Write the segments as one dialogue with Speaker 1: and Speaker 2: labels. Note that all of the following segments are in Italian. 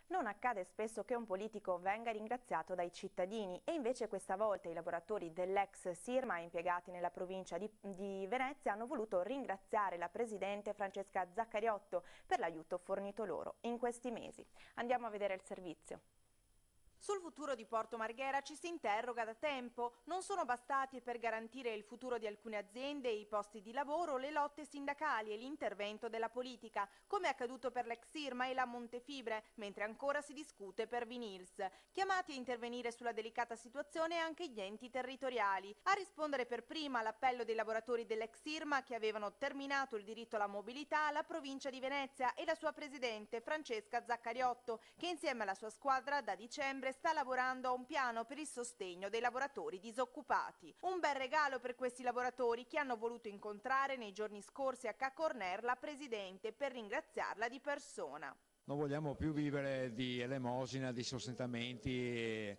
Speaker 1: Non accade spesso che un politico venga ringraziato dai cittadini e invece questa volta i lavoratori dell'ex Sirma impiegati nella provincia di Venezia hanno voluto ringraziare la presidente Francesca Zaccariotto per l'aiuto fornito loro in questi mesi. Andiamo a vedere il servizio. Sul futuro di Porto Marghera ci si interroga da tempo. Non sono bastati per garantire il futuro di alcune aziende e i posti di lavoro le lotte sindacali e l'intervento della politica, come è accaduto per l'ex Sirma e la Montefibre, mentre ancora si discute per Vinils. Chiamati a intervenire sulla delicata situazione anche gli enti territoriali. A rispondere per prima all'appello dei lavoratori dell'ex Sirma che avevano terminato il diritto alla mobilità la provincia di Venezia e la sua presidente Francesca Zaccariotto, che insieme alla sua squadra da dicembre sta lavorando a un piano per il sostegno dei lavoratori disoccupati. Un bel regalo per questi lavoratori che hanno voluto incontrare nei giorni scorsi a Ca' Corner la presidente per ringraziarla di persona.
Speaker 2: Non vogliamo più vivere di elemosina, di sostentamenti,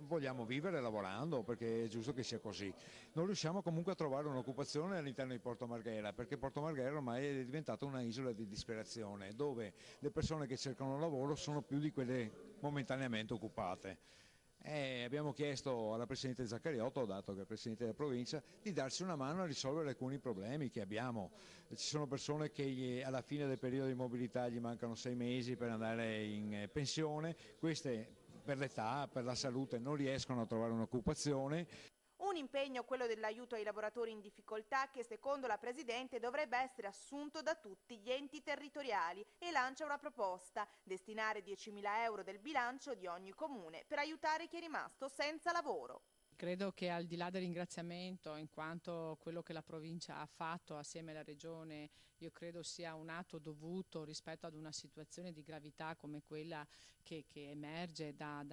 Speaker 2: vogliamo vivere lavorando perché è giusto che sia così. Non riusciamo comunque a trovare un'occupazione all'interno di Porto Marghera perché Porto Marghera ormai è diventata una isola di disperazione dove le persone che cercano lavoro sono più di quelle momentaneamente occupate. Abbiamo chiesto alla Presidente Zaccariotto, dato che è Presidente della provincia, di darci una mano a risolvere alcuni problemi che abbiamo. Ci sono persone che alla fine del periodo di mobilità gli mancano 6 mesi per andare in pensione, queste per l'età, per la salute non riescono a trovare un'occupazione.
Speaker 1: Un impegno, quello dell'aiuto ai lavoratori in difficoltà, che secondo la Presidente dovrebbe essere assunto da tutti gli enti territoriali e lancia una proposta: destinare 10.000 euro del bilancio di ogni comune per aiutare chi è rimasto senza lavoro.
Speaker 3: Credo che al di là del ringraziamento, in quanto quello che la provincia ha fatto assieme alla regione, io credo sia un atto dovuto rispetto ad una situazione di gravità come quella che emerge da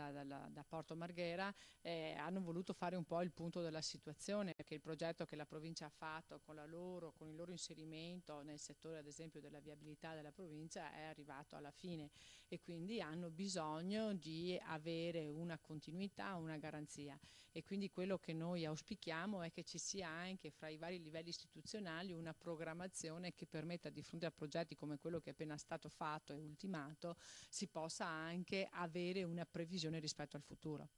Speaker 3: Porto Marghera, hanno voluto fare un po' il punto della situazione, perché il progetto che la provincia ha fatto con il loro inserimento nel settore ad esempio della viabilità della provincia è arrivato alla fine e quindi hanno bisogno di avere una continuità, una garanzia. E quindi quello che noi auspichiamo è che ci sia anche fra i vari livelli istituzionali una programmazione che permetta di fronte a progetti come quello che è appena stato fatto e ultimato si possa anche avere una previsione rispetto al futuro.